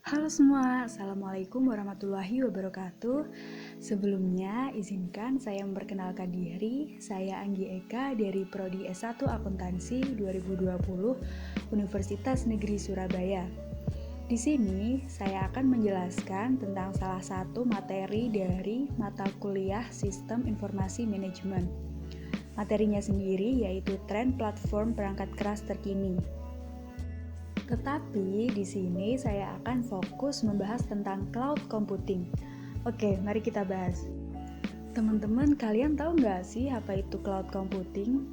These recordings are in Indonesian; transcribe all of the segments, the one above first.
Halo semua, Assalamualaikum warahmatullahi wabarakatuh. Sebelumnya, izinkan saya memperkenalkan diri. Saya Anggi Eka dari Prodi S1 Akuntansi 2020 Universitas Negeri Surabaya. Di sini, saya akan menjelaskan tentang salah satu materi dari mata kuliah Sistem Informasi Manajemen. Materinya sendiri yaitu tren platform perangkat keras terkini. Tetapi di sini saya akan fokus membahas tentang cloud computing. Oke, mari kita bahas. Teman-teman, kalian tahu nggak sih apa itu cloud computing?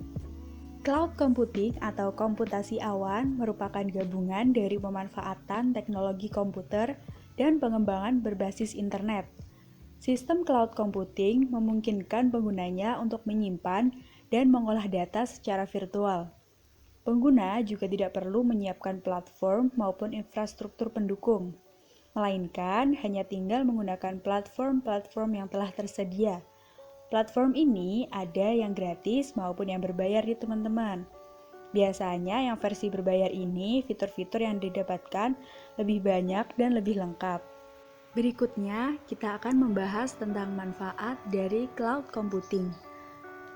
Cloud computing atau komputasi awan merupakan gabungan dari pemanfaatan teknologi komputer dan pengembangan berbasis internet. Sistem cloud computing memungkinkan penggunanya untuk menyimpan dan mengolah data secara virtual. Pengguna juga tidak perlu menyiapkan platform maupun infrastruktur pendukung, melainkan hanya tinggal menggunakan platform-platform yang telah tersedia. Platform ini ada yang gratis maupun yang berbayar di teman-teman. Biasanya yang versi berbayar ini fitur-fitur yang didapatkan lebih banyak dan lebih lengkap. Berikutnya, kita akan membahas tentang manfaat dari cloud computing.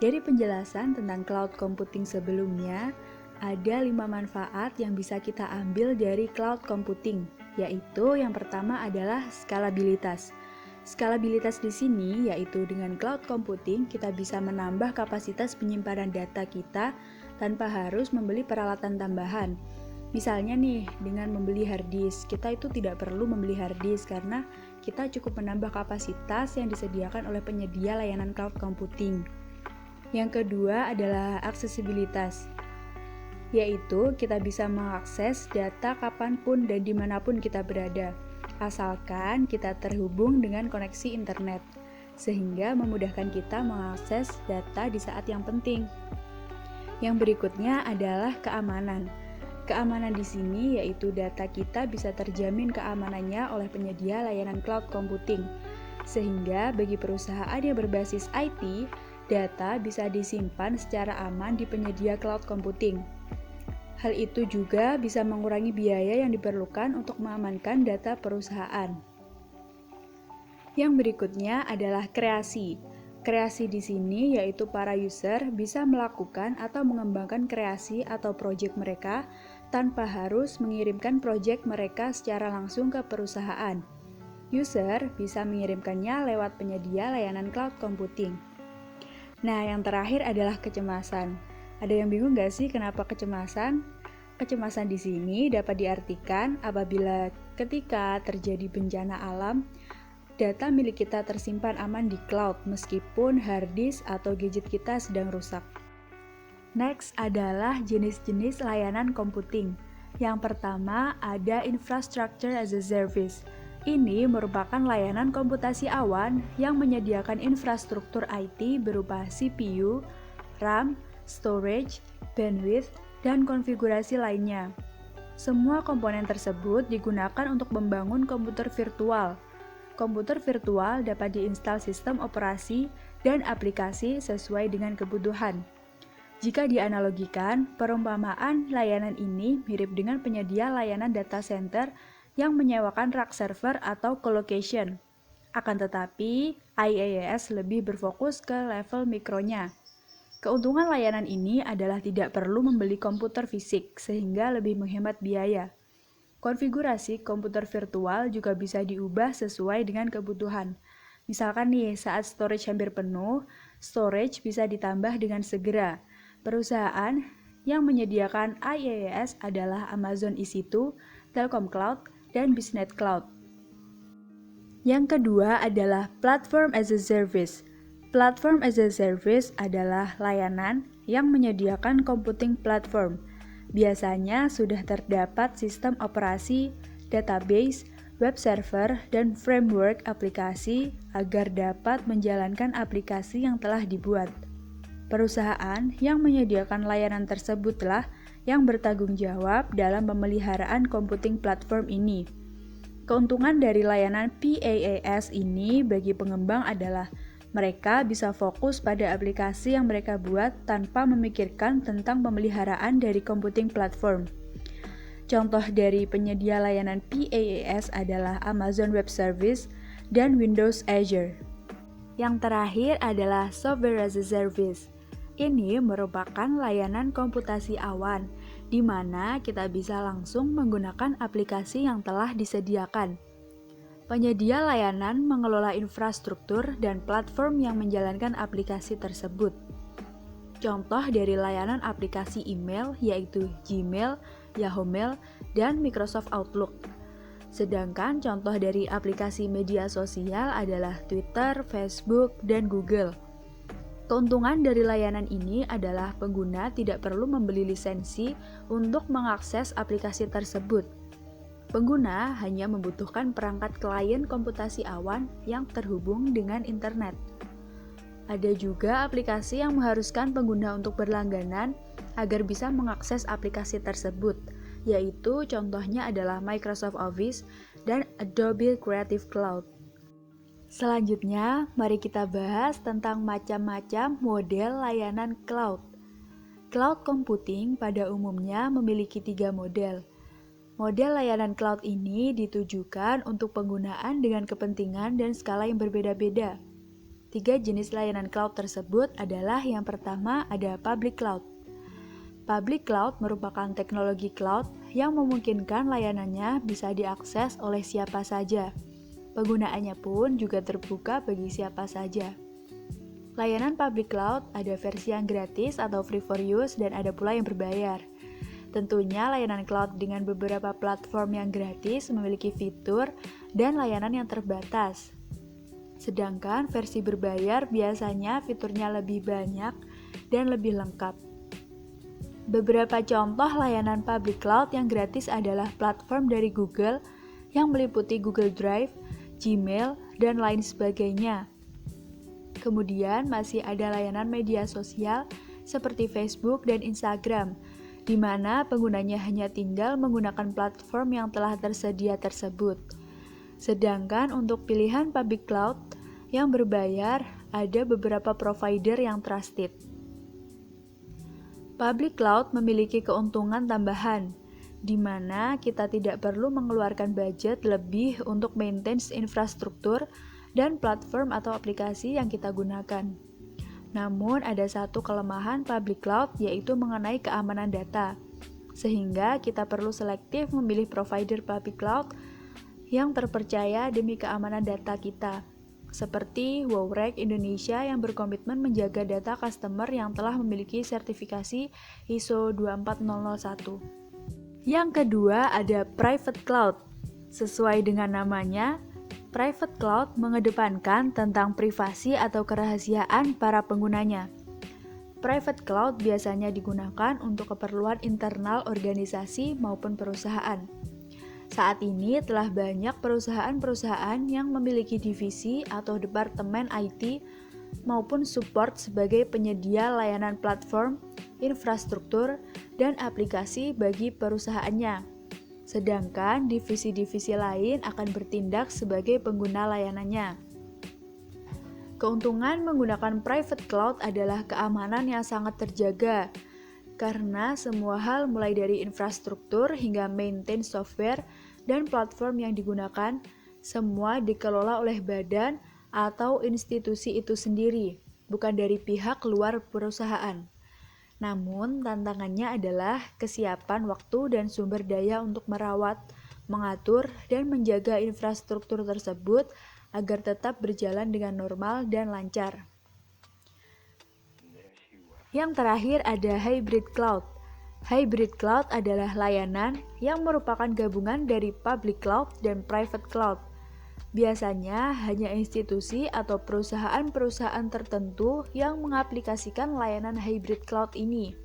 Dari penjelasan tentang cloud computing sebelumnya, ada 5 manfaat yang bisa kita ambil dari cloud computing, yaitu yang pertama adalah skalabilitas. Skalabilitas di sini yaitu dengan cloud computing kita bisa menambah kapasitas penyimpanan data kita tanpa harus membeli peralatan tambahan. Misalnya nih, dengan membeli hard disk, kita itu tidak perlu membeli hard disk karena kita cukup menambah kapasitas yang disediakan oleh penyedia layanan cloud computing. Yang kedua adalah aksesibilitas, yaitu kita bisa mengakses data kapanpun dan dimanapun kita berada, asalkan kita terhubung dengan koneksi internet, sehingga memudahkan kita mengakses data di saat yang penting. Yang berikutnya adalah keamanan. Keamanan di sini yaitu data kita bisa terjamin keamanannya oleh penyedia layanan cloud computing, sehingga bagi perusahaan yang berbasis IT, data bisa disimpan secara aman di penyedia cloud computing. Hal itu juga bisa mengurangi biaya yang diperlukan untuk mengamankan data perusahaan. Yang berikutnya adalah kreasi. Kreasi di sini yaitu para user bisa melakukan atau mengembangkan kreasi atau proyek mereka tanpa harus mengirimkan proyek mereka secara langsung ke perusahaan. User bisa mengirimkannya lewat penyedia layanan cloud computing. Nah, yang terakhir adalah kecemasan. Ada yang bingung nggak sih kenapa kecemasan? Kecemasan di sini dapat diartikan apabila ketika terjadi bencana alam, data milik kita tersimpan aman di cloud meskipun hard disk atau gadget kita sedang rusak. Next adalah jenis-jenis layanan computing. Yang pertama ada Infrastructure as a Service. Ini merupakan layanan komputasi awan yang menyediakan infrastruktur IT berupa CPU, RAM, storage, bandwidth, dan konfigurasi lainnya. Semua komponen tersebut digunakan untuk membangun komputer virtual. Komputer virtual dapat diinstal sistem operasi dan aplikasi sesuai dengan kebutuhan. Jika dianalogikan, perumpamaan layanan ini mirip dengan penyedia layanan data center yang menyewakan rak server atau colocation. Akan tetapi, IaaS lebih berfokus ke level mikronya. Keuntungan layanan ini adalah tidak perlu membeli komputer fisik, sehingga lebih menghemat biaya. Konfigurasi komputer virtual juga bisa diubah sesuai dengan kebutuhan. Misalkan nih, saat storage hampir penuh, storage bisa ditambah dengan segera. Perusahaan yang menyediakan IaaS adalah Amazon EC2, Telkom Cloud, dan Biznet Cloud. Yang kedua adalah Platform as a Service. Platform as a Service adalah layanan yang menyediakan computing platform. Biasanya sudah terdapat sistem operasi, database, web server, dan framework aplikasi agar dapat menjalankan aplikasi yang telah dibuat. Perusahaan yang menyediakan layanan tersebutlah yang bertanggung jawab dalam pemeliharaan computing platform ini. Keuntungan dari layanan PaaS ini bagi pengembang adalah mereka bisa fokus pada aplikasi yang mereka buat tanpa memikirkan tentang pemeliharaan dari computing platform. Contoh dari penyedia layanan PaaS adalah Amazon Web Service dan Windows Azure. Yang terakhir adalah Software as a Service. Ini merupakan layanan komputasi awan, di mana kita bisa langsung menggunakan aplikasi yang telah disediakan. Penyedia layanan mengelola infrastruktur dan platform yang menjalankan aplikasi tersebut. Contoh dari layanan aplikasi email yaitu Gmail, Yahoo Mail, dan Microsoft Outlook. Sedangkan contoh dari aplikasi media sosial adalah Twitter, Facebook, dan Google. Keuntungan dari layanan ini adalah pengguna tidak perlu membeli lisensi untuk mengakses aplikasi tersebut. Pengguna hanya membutuhkan perangkat klien komputasi awan yang terhubung dengan internet. Ada juga aplikasi yang mengharuskan pengguna untuk berlangganan agar bisa mengakses aplikasi tersebut, yaitu contohnya adalah Microsoft Office dan Adobe Creative Cloud. Selanjutnya, mari kita bahas tentang macam-macam model layanan cloud. Cloud computing pada umumnya memiliki 3 model. Model layanan cloud ini ditujukan untuk penggunaan dengan kepentingan dan skala yang berbeda-beda. 3 jenis layanan cloud tersebut adalah yang pertama ada public cloud. Public cloud merupakan teknologi cloud yang memungkinkan layanannya bisa diakses oleh siapa saja. Penggunaannya pun juga terbuka bagi siapa saja. Layanan public cloud ada versi yang gratis atau free for use dan ada pula yang berbayar. Tentunya layanan cloud dengan beberapa platform yang gratis memiliki fitur dan layanan yang terbatas. Sedangkan versi berbayar biasanya fiturnya lebih banyak dan lebih lengkap. Beberapa contoh layanan public cloud yang gratis adalah platform dari Google yang meliputi Google Drive, Gmail, dan lain sebagainya. Kemudian masih ada layanan media sosial seperti Facebook dan Instagram, di mana penggunanya hanya tinggal menggunakan platform yang telah tersedia tersebut. Sedangkan untuk pilihan public cloud yang berbayar, ada beberapa provider yang trusted. Public cloud memiliki keuntungan tambahan, di mana kita tidak perlu mengeluarkan budget lebih untuk maintenance infrastruktur dan platform atau aplikasi yang kita gunakan. Namun ada satu kelemahan public cloud yaitu mengenai keamanan data, sehingga kita perlu selektif memilih provider public cloud yang terpercaya demi keamanan data kita, seperti WowRec Indonesia yang berkomitmen menjaga data customer yang telah memiliki sertifikasi ISO 24001. Yang kedua ada private cloud. Sesuai dengan namanya, private cloud mengedepankan tentang privasi atau kerahasiaan para penggunanya. Private cloud biasanya digunakan untuk keperluan internal organisasi maupun perusahaan. Saat ini telah banyak perusahaan-perusahaan yang memiliki divisi atau departemen IT maupun support sebagai penyedia layanan platform, infrastruktur, dan aplikasi bagi perusahaannya. Sedangkan divisi-divisi lain akan bertindak sebagai pengguna layanannya. Keuntungan menggunakan private cloud adalah keamanan yang sangat terjaga, karena semua hal mulai dari infrastruktur hingga maintain software dan platform yang digunakan, semua dikelola oleh badan atau institusi itu sendiri, bukan dari pihak luar perusahaan. Namun, tantangannya adalah kesiapan waktu dan sumber daya untuk merawat, mengatur, dan menjaga infrastruktur tersebut agar tetap berjalan dengan normal dan lancar. Yang terakhir ada hybrid cloud. Hybrid cloud adalah layanan yang merupakan gabungan dari public cloud dan private cloud. Biasanya hanya institusi atau perusahaan-perusahaan tertentu yang mengaplikasikan layanan hybrid cloud ini.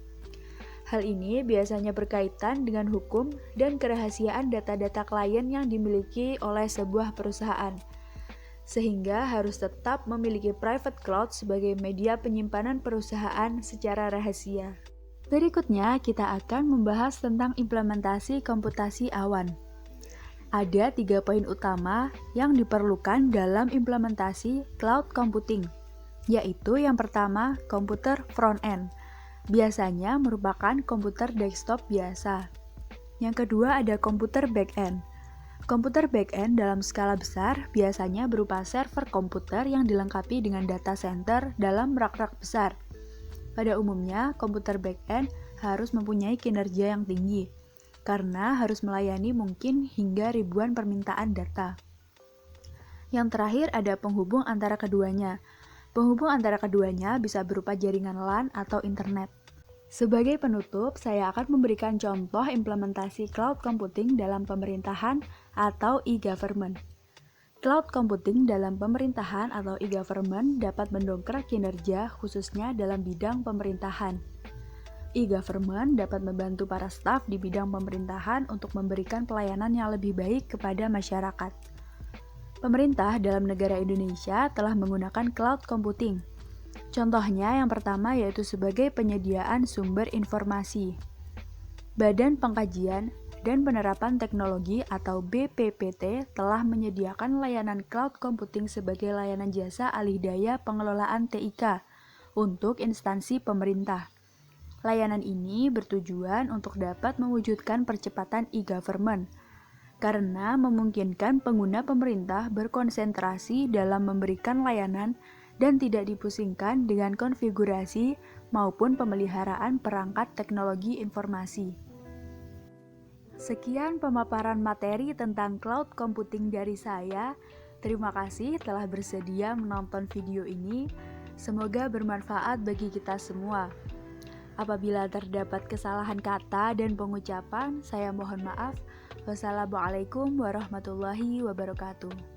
Hal ini biasanya berkaitan dengan hukum dan kerahasiaan data-data klien yang dimiliki oleh sebuah perusahaan, sehingga harus tetap memiliki private cloud sebagai media penyimpanan perusahaan secara rahasia. Berikutnya, kita akan membahas tentang implementasi komputasi awan. Ada 3 poin utama yang diperlukan dalam implementasi cloud computing, yaitu yang pertama, komputer front-end. Biasanya merupakan komputer desktop biasa. Yang kedua ada komputer back-end. Komputer back-end dalam skala besar biasanya berupa server komputer yang dilengkapi dengan data center dalam rak-rak besar. Pada umumnya, komputer back-end harus mempunyai kinerja yang tinggi, karena harus melayani mungkin hingga ribuan permintaan data. Yang terakhir ada penghubung antara keduanya. Penghubung antara keduanya bisa berupa jaringan LAN atau internet. Sebagai penutup, saya akan memberikan contoh implementasi cloud computing dalam pemerintahan atau e-government. Cloud computing dalam pemerintahan atau e-government dapat mendongkrak kinerja khususnya dalam bidang pemerintahan. E-government dapat membantu para staf di bidang pemerintahan untuk memberikan pelayanan yang lebih baik kepada masyarakat. Pemerintah dalam negara Indonesia telah menggunakan cloud computing. Contohnya yang pertama yaitu sebagai penyediaan sumber informasi. Badan Pengkajian dan Penerapan Teknologi atau BPPT telah menyediakan layanan cloud computing sebagai layanan jasa alih daya pengelolaan TIK untuk instansi pemerintah. Layanan ini bertujuan untuk dapat mewujudkan percepatan e-government karena memungkinkan pengguna pemerintah berkonsentrasi dalam memberikan layanan dan tidak dipusingkan dengan konfigurasi maupun pemeliharaan perangkat teknologi informasi. Sekian pemaparan materi tentang cloud computing dari saya. Terima kasih telah bersedia menonton video ini. Semoga bermanfaat bagi kita semua. Apabila terdapat kesalahan kata dan pengucapan, saya mohon maaf. Wassalamualaikum warahmatullahi wabarakatuh.